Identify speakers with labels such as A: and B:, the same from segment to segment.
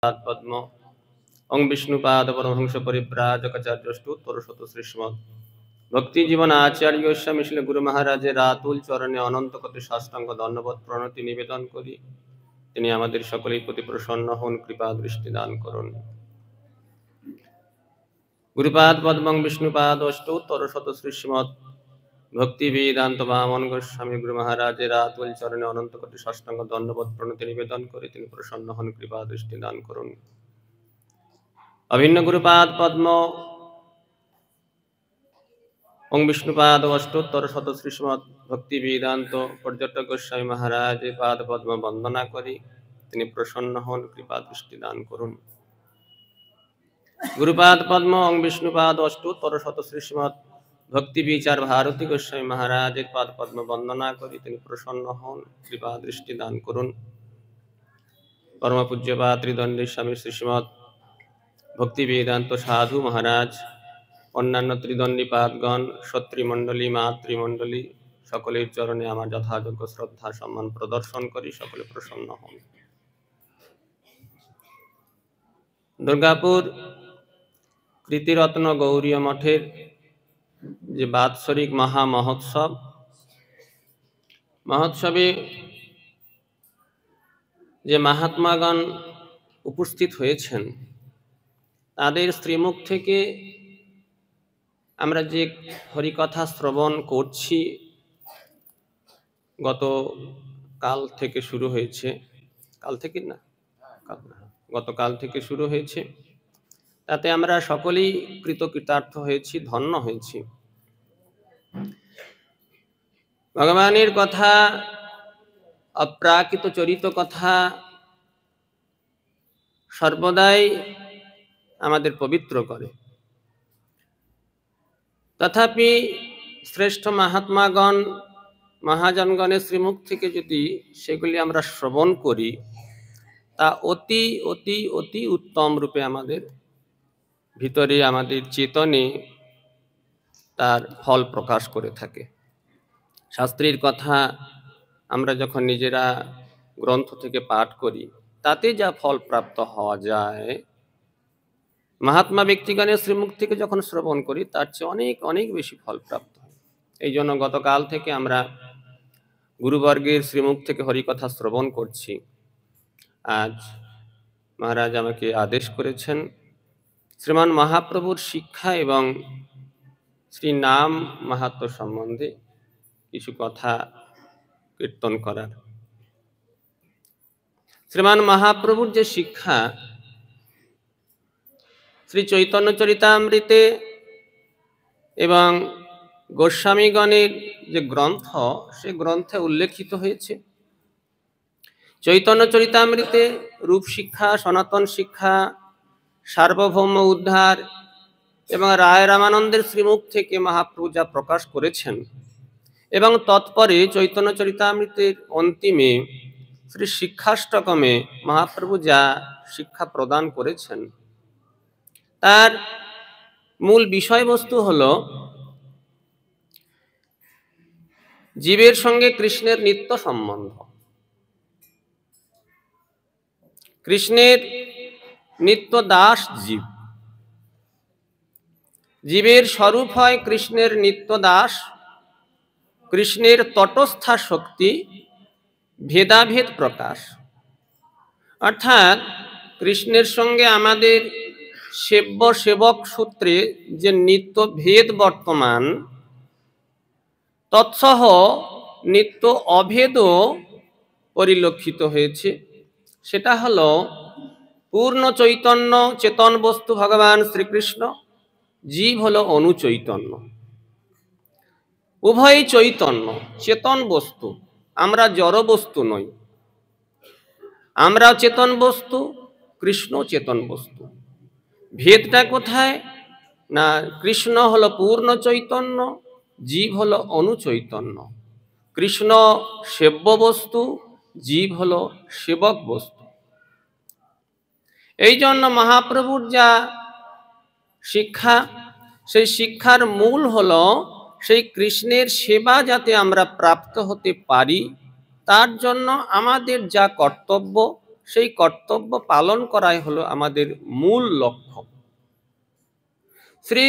A: पद्म ओं विष्णुपाद परमहंस परिव्राजकाचार्यष्टोत्तर श्रीमद भक्ति जीवन आचार्य स्वामी श्री गुरु महाराजेर आतुल चरणे अनंत कोटि साष्टांग दंडवत प्रणति निवेदन करी तिनि आमादेर सकलेर प्रति प्रसन्न हन कृपा दृष्टि दान करुन। गुरुपाद पद्म विष्णुपाद अष्टोत्तर श्रीमद भक्ति वेदांत वामन गोस्वामी गुरु महाराजेर आतुल चरणे अनंत कोटि साष्टांग दंडवत प्रणति निवेदन करी तिनि प्रसन्न हन कृपा दृष्टि दान करुन। अभिन्न गुरुपाद पद्म ओं विष्णुपाद अष्टोत्तर श्रीमद भक्ति वेदांत पर्यटक गोस्वामी महाराज पाद पद्म वंदना करी तिनि प्रसन्न हन कृपा दृष्टि दान करुन। गुरुपाद पद्म ओं विष्णुपाद अष्टोत्तर श्रीमद भक्ति विचार भारती गोस्वामी महाराज पाद पद्म वंदना करी तिनि प्रसन्न हन कृपा दृष्टि दान करुन। परम पूज्यपाद त्रिदंडी स्वामी श्रीमद भक्ति वेदांत साधु महाराज अन्यान्य त्रिदंडी पादगण क्षत्रिमंडली मातृमंडली सकलेर चरणे आमार यथायोग्य श्रद्धा सम्मान प्रदर्शन करी सकले प्रसन्न हन। दुर्गापुर कृतिरत्न गौरी मठेर जे बात्सरिक महा महोत्सवे जे महात्मागण उपस्थित हয়েছেন तादेर श्रीमुख थेके आमरा जे हरिकथा श्रवण करछि गत काल थेके शुरू हয়েছে गतकाल थेके शुरू हয়েছে ताते आमरा सकलेई कृतकृतार्थ हয়েছি धन्य हয়েছি। भगवानेर कथा अप्राकृत चरित कथा सर्वदाई आमादेर पवित्र करे। तथापि श्रेष्ठ महात्मागण महाजनगणेर श्रीमुख थेके यदि सेगुली आमरा श्रवण करी ता अति अति अति उत्तम रूपे आमादेर भितरे आमादेर चेतने तार फल प्रकाश करे थाके। शास्त्रेर कथा आमरा जखन निजेरा ग्रंथ थेके पाठ करी ताते जा फल प्राप्त हওয়া যায় महात्मा व्यक्तिगणेर श्रीमुख थेके जखन श्रवण करी तार चेये अनेक अनेक बेशी फल प्राप्त हय। एई जन्य गतकाल थेके आमरा गुरुवर्गेर श्रीमुख थेके हरिकथा श्रवण करछि। आज महाराज आमाके आदेश करेছেন श्रीमान महाप्रभुर शिक्षा एवं श्री नाम माहात्म्य सम्बन्धे किछु कथा कीर्तन करार। श्रीमान महाप्रभुर जे शिक्षा श्री चैतन्य चरितामृते एवं गोस्वामीगणेर जे ग्रंथ से ग्रंथे उल्लेखित हয়েছে। चैतन्य चरितामृते रूप शिक्षा सनातन शिक्षा सार्वभौम उद्धार एवं राय रामानंदेर श्रीमुख थेके महाप्रभु जा प्रकाश करेছেন एवं तत्परे चैतन्य चरितामृतेर अंतिमे श्री शिक्षाष्टकमे महाप्रभु जा शिक्षा प्रदान करेছেন तार मूल विषय वस्तु हलो जीवेर संगे कृष्णेर नित्य सम्बन्ध। कृष्णेर नित्य दास जीव, जीवेर स्वरूप है कृष्णेर नित्य दास। कृष्णेर तटस्था शक्ति भेदाभेद प्रकाश अर्थात कृष्णेर संगे आमादेर सेव्य सेवक सूत्रे जे नित्य भेद बर्तमान तत्सह नित्य अभेद परिलक्षित हয়েছে। सेटा हलो पूर्ण चैतन्य चेतन वस्तु भगवान श्रीकृष्ण, जीव हलो अनुचैतन्य। उभय चैतन्य चेतन वस्तु, आमरा जड़ वस्तु नई, आमरा चेतन वस्तु, कृष्ण चेतन वस्तु। भेदटा कोथाय ना कृष्ण हलो पूर्ण चैतन्य, जीव हलो अनुचैतन्य। कृष्ण सेव्य वस्तु, जीव हलो सेवक वस्तु। এই জন্য महाप्रभुर जा शिक्षा সেই শিক্ষার মূল হলো সেই কৃষ্ণের সেবা যাতে আমরা প্রাপ্ত হতে পারি তার জন্য আমাদের যা কর্তব্য সেই কর্তব্য পালন করাই হলো আমাদের মূল লক্ষ্য। শ্রী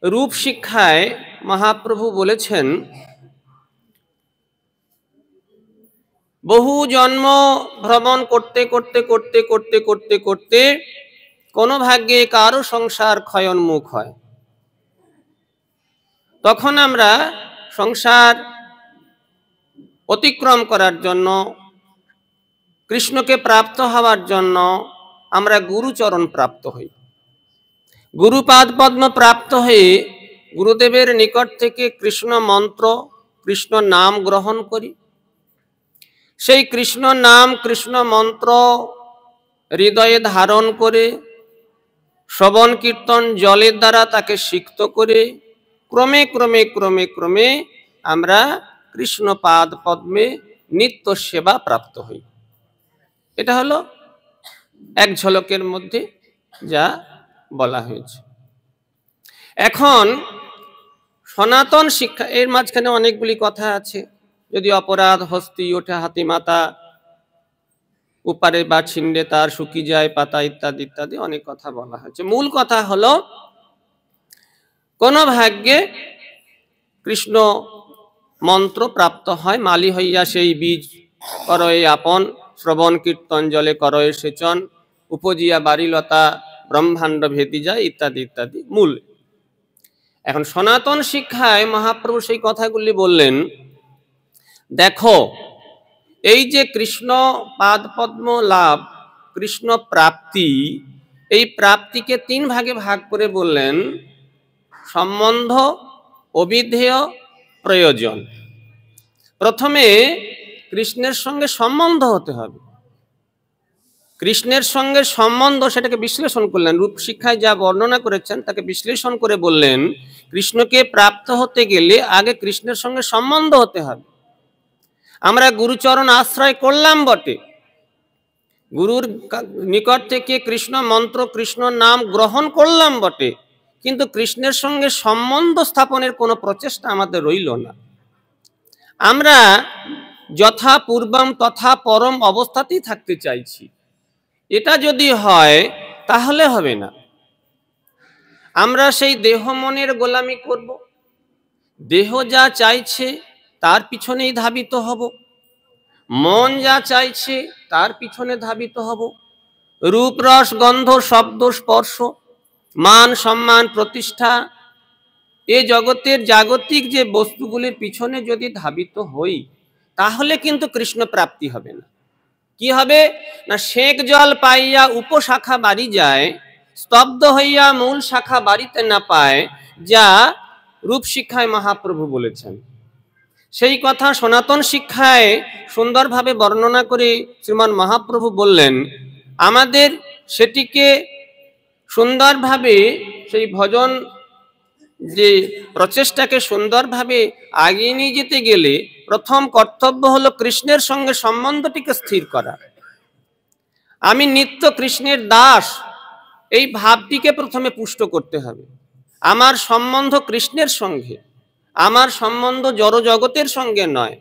A: রূপ শিক্ষায় মহাপ্রভু বলেছেন, বহু জন্ম ভ্রমণ করতে করতে করতে করতে করতে করতে কোনো ভাগ্যে কারো সংসার ক্ষয়োন্মুখ হয়, তখন আমরা সংসার অতিক্রম করার জন্য, কৃষ্ণকে প্রাপ্ত হওয়ার জন্য আমরা গুরুচরণ প্রাপ্ত হই। গুরুপাদ পদ্ম প্রাপ্ত হয়ে গুরুদেবের নিকট থেকে কৃষ্ণ মন্ত্র, কৃষ্ণ নাম গ্রহণ করি। সেই কৃষ্ণ নাম, কৃষ্ণ মন্ত্র হৃদয়ে ধারণ করে শ্রবণ কীর্তন জলের দ্বারা তাকে সিক্ত করে ক্রমে ক্রমে ক্রমে ক্রমে আমরা কৃষ্ণ পাদ পদ্মে নিত্য সেবা প্রাপ্ত হই। এটা হলো এক ঝলকের মধ্যে যা বলা হয়েছে। এখন সনাতন শিক্ষা, এর মাঝখানে অনেকগুলি কথা আছে, যদি অপরাধ হস্তি ওঠে হাতি মাতা, উপারে বা ছিন্ডে তার শুকি যায় পাতা, ইত্যাদি ইত্যাদি অনেক কথা বলা হয়েছে। মূল কথা হলো, কোন ভাগ্যে কৃষ্ণ মন্ত্র প্রাপ্ত হয়, মালি হইয়া সেই বীজ করয়ে আপন, শ্রবণ কীর্তন জলে করয়ে সেচন, উপজিয়া বারিলতা ব্রহ্মাণ্ড ভেদি যায়, ইত্যাদি ইত্যাদি মূল। এখন সনাতন শিক্ষায় মহাপ্রভু সেই কথাগুলি বললেন, দেখো এই যে কৃষ্ণ পাদ পদ্ম লাভ, কৃষ্ণ প্রাপ্তি, এই প্রাপ্তিকে তিন ভাগে ভাগ করে বললেন, সম্বন্ধ, অবিধেয়, প্রয়োজন। প্রথমে কৃষ্ণের সঙ্গে সম্বন্ধ হতে হবে। কৃষ্ণের সঙ্গে সম্বন্ধ, সেটাকে বিশ্লেষণ করলেন, রূপ শিক্ষায় যা বর্ণনা করেছেন তাকে বিশ্লেষণ করে বললেন, কৃষ্ণকে প্রাপ্ত হতে গেলে আগে কৃষ্ণের সঙ্গে সম্বন্ধ হতে হবে। আমরা গুরুচরণ আশ্রয় করলাম বটে, গুরুর নিকট থেকে কৃষ্ণ মন্ত্র, কৃষ্ণ নাম গ্রহণ করলাম বটে, কিন্তু কৃষ্ণের সঙ্গে সম্বন্ধ স্থাপনের কোনো প্রচেষ্টা আমাদের রইল না। আমরা যথা পূর্বম তথা পরম অবস্থাতেই থাকতে চাইছি। এটা যদি হয় তাহলে হবে না। আমরা সেই দেহ মনের গোলামি করব, দেহ যা চাইছে তার পিছনেই ধাবিত হব, মন যা চাইছে তার পিছনে ধাবিত হব, রূপ রস গন্ধ শব্দ স্পর্শ, মান সম্মান প্রতিষ্ঠা, এ জগতের জাগতিক যে বস্তুগুলির পিছনে যদি ধাবিত হই, তাহলে কিন্তু কৃষ্ণ প্রাপ্তি হবে না। কি হবে না, সেক জল পাইয়া উপশাখা বাড়ি যায়, স্তব্ধ হইয়া মূল শাখা বাড়িতে না পায়, যা রূপ শিক্ষায় মহাপ্রভু বলেছেন। সেই কথা সনাতন শিক্ষায় সুন্দরভাবে বর্ণনা করে শ্রীমান মহাপ্রভু বললেন, আমাদের সেটিকে সুন্দরভাবে, সেই ভজন যে প্রচেষ্টাকে সুন্দরভাবে এগিয়ে নিয়ে যেতে গেলে প্রথম কর্তব্য হলো কৃষ্ণের সঙ্গে সম্বন্ধটিকে স্থির করা। আমি নিত্য কৃষ্ণের দাস, এই ভাবটিকে প্রথমে পুষ্ট করতে হবে। আমার সম্বন্ধ কৃষ্ণের সঙ্গে, আমার সম্বন্ধ জড় জগতের সঙ্গে নয়,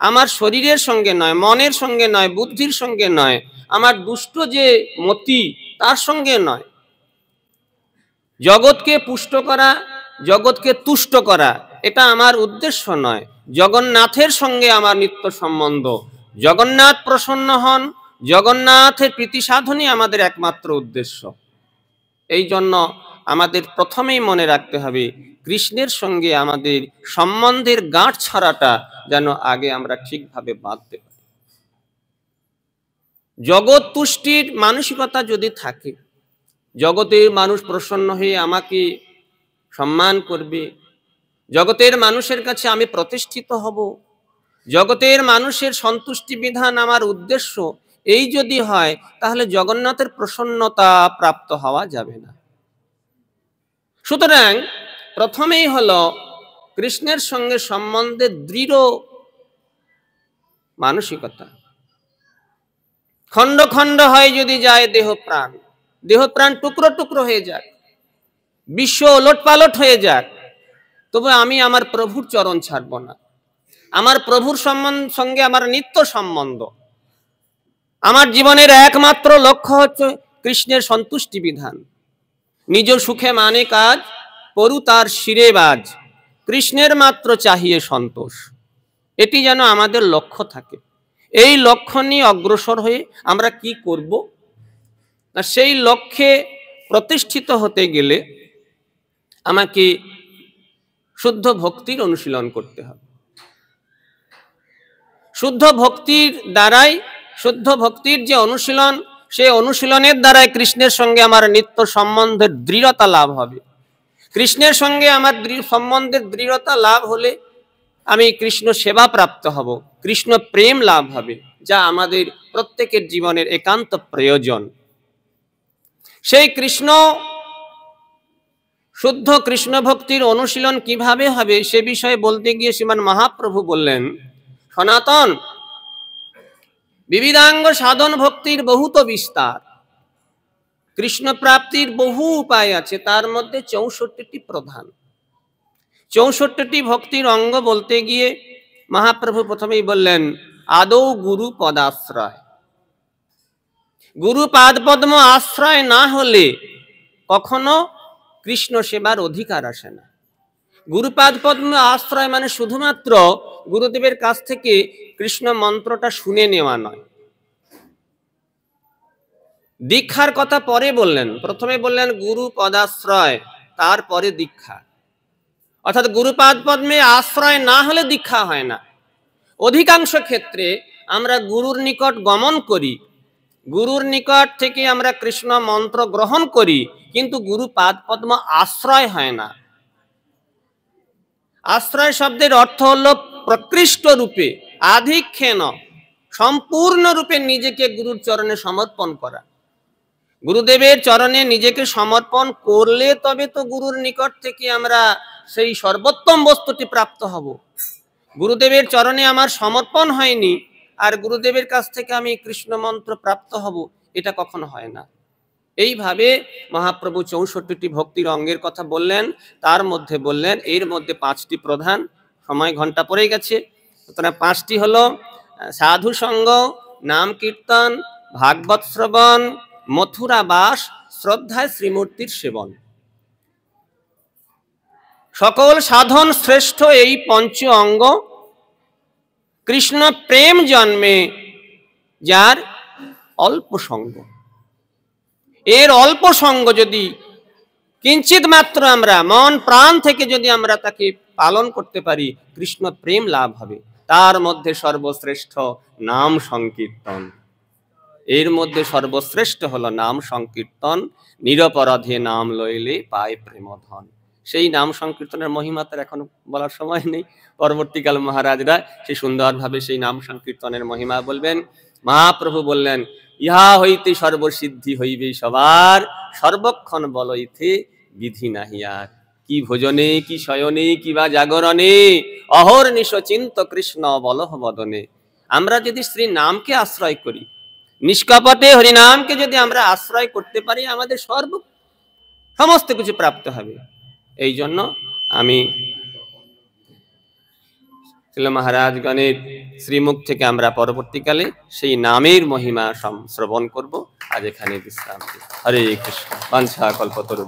A: আমার শরীরের সঙ্গে নয়, মনের সঙ্গে নয়, বুদ্ধির সঙ্গে নয়, আমার দুষ্ট যে মতি তার সঙ্গে নয়। জগৎকে পুষ্ট করা, জগৎকে তুষ্ট করা, এটা আমার উদ্দেশ্য নয়। জগন্নাথের সঙ্গে আমার নিত্য সম্বন্ধ, জগন্নাথ প্রসন্ন হন, জগন্নাথের প্রীতি সাধনই আমাদের একমাত্র উদ্দেশ্য। এই জন্য আমাদের প্রথমেই মনে রাখতে হবে, কৃষ্ণের সঙ্গে আমাদের সম্বন্ধের গাঁট ছড়াটা যেন আগে আমরা ঠিকভাবে বাঁধতে পারি। জগৎ তুষ্টির মানসিকতা যদি থাকে, জগতের মানুষ প্রসন্ন হয়ে আমাকে সম্মান করবে, জগতের মানুষের কাছে আমি প্রতিষ্ঠিত হব, জগতের মানুষের সন্তুষ্টি বিধান আমার উদ্দেশ্য, এই যদি হয় তাহলে জগন্নাথের প্রসন্নতা প্রাপ্ত হওয়া যাবে না। সুতরাং প্রথমেই হলো কৃষ্ণের সঙ্গে সম্বন্ধে দৃঢ় মানসিকতা। খণ্ড খণ্ড হয়ে যদি যায় দেহ প্রাণ, দেহ প্রাণ টুকরো টুকরো হয়ে যাক, বিশ্ব ওলটপালট হয়ে যাক, তবে আমি আমার প্রভুর চরণ ছাড়ব না। আমার প্রভুর সঙ্গে আমার নিত্য সম্বন্ধ, আমার জীবনের একমাত্র লক্ষ্য হচ্ছে কৃষ্ণের সন্তুষ্টি বিধান। নিজ সুখে মানে কাজ, পরু তার শিরে বাজ, কৃষ্ণের মাত্র চাহিয়ে সন্তোষ। এটি যেন আমাদের লক্ষ্য থাকে। এই লক্ষ্য নিয়ে অগ্রসর হয়ে আমরা কি করব না, সেই লক্ষ্যে প্রতিষ্ঠিত হতে গেলে আমাকে শুদ্ধ ভক্তির অনুশীলন করতে হবে। শুদ্ধ ভক্তির দ্বারাই, শুদ্ধ ভক্তির যে অনুশীলন, সেই অনুশীলনের দ্বারাই কৃষ্ণের সঙ্গে আমার নিত্য সম্বন্ধের দৃঢ়তা লাভ হবে। কৃষ্ণের সঙ্গে আমার সম্বন্ধের দৃঢ়তা লাভ হলে আমি কৃষ্ণ সেবা প্রাপ্ত হব, কৃষ্ণ প্রেম লাভ হবে, যা আমাদের প্রত্যেকের জীবনের একান্ত প্রয়োজন। সেই কৃষ্ণ, শুদ্ধ কৃষ্ণ ভক্তির অনুশীলন কিভাবে হবে সে বিষয়ে বলতে গিয়ে শ্রীমান মহাপ্রভু বললেন, সনাতন বিবিধাঙ্গ সাধন ভক্তির বহুত বিস্তার, কৃষ্ণ প্রাপ্তির বহু উপায় আছে, তার মধ্যে 64টি প্রধান। 64টি ভক্তির অঙ্গ বলতে গিয়ে মহাপ্রভু প্রথমেই বললেন আদৌ গুরু পদাশ্রয়। গুরু পাদ পদ্ম আশ্রয় না হলে কখনো কৃষ্ণ সেবার অধিকার আসে না। গুরুপাদ পদ্ম আশ্রয় মানে শুধুমাত্র গুরুদেবের কাছ থেকে কৃষ্ণ মন্ত্রটা শুনে নেওয়া নয়। দীক্ষার কথা পরে বললেন, প্রথমে বললেন গুরু পদাশ্রয়, তারপরে দীক্ষা। অর্থাৎ গুরুপাদ পদ্মে আশ্রয় না হলে দীক্ষা হয় না। অধিকাংশ ক্ষেত্রে আমরা গুরুর নিকট গমন করি, গুরুর নিকট থেকে আমরা কৃষ্ণ মন্ত্র গ্রহণ করি, কিন্তু গুরুপাদ পদ্ম আশ্রয় হয় না। আশ্রয় শব্দের অর্থ হল প্রকৃষ্ট রূপে, আধিক্যেন, সম্পূর্ণ রূপে নিজেকে গুরুর চরণে সমর্পণ করা। গুরুদেবের চরণে নিজেকে সমর্পণ করলে তবে তো গুরুর নিকট থেকে আমরা সেই সর্বোত্তম বস্তুটি প্রাপ্ত হব। গুরুদেবের চরণে আমার সমর্পণ হয়নি আর গুরুদেবের কাছ থেকে আমি কৃষ্ণ মন্ত্র প্রাপ্ত হব, এটা কখনো হয় না। এইভাবে মহাপ্রভু 64টি ভক্তির অঙ্গের কথা বললেন, তার মধ্যে বললেন এর মধ্যে 5টি প্রধান। সময় ঘন্টা পড়ে গেছে, সুতরাং 5টি হলো সাধু সঙ্গ, নাম কীর্তন, ভাগবত শ্রবণ, মথুরা বাস, শ্রদ্ধায় শ্রীমূর্তির সেবন। সকল সাধন শ্রেষ্ঠ এই পঞ্চ অঙ্গ। কৃষ্ণ প্রেম জন্মে যার অল্প সঙ্গ, এর অল্প সঙ্গ যদি কিঞ্চিত মাত্র আমরা মন প্রাণ থেকে যদি আমরা তাকে পালন করতে পারি, কৃষ্ণ প্রেম লাভ হবে। তার মধ্যে সর্বশ্রেষ্ঠ নাম সংকীর্তন। এর মধ্যে সর্বশ্রেষ্ঠ হলো নাম সংকীর্তন। নিরপরাধে নাম লইলে পায় প্রেমধন। সেই নাম সংকীর্তনের মহিমা তার এখন বলার সময় নেই, পরবর্তীকাল মহারাজরা সেই সুন্দরভাবে সেই নাম সংকীর্তনের মহিমা বলবেন। মহাপ্রভু বললেন ইহা হইতে সর্বসিদ্ধি হইবে সবার, সর্বক্ষণ বলইতে বিধি নাহি আর। কি ভোজনে, কি শয়নে, কি বা জাগরণে, অহর্নিশ চিন্ত কৃষ্ণ বলহ বদনে। আমরা যদি শ্রী নামকে আশ্রয় করি, নিষ্কপটে হরিনামকে যদি আমরা আশ্রয় করতে পারি, আমাদের সমস্ত কিছু প্রাপ্ত হবে। এই জন্য আমি শিল মহারাজগণের শ্রীমুখ থেকে আমরা পরবর্তীকালে সেই নামের মহিমা শ্রবণ করব। আজ এখানে বিশ্রাম। হরে কৃষ্ণ। বাঞ্ছা কল্পতরু।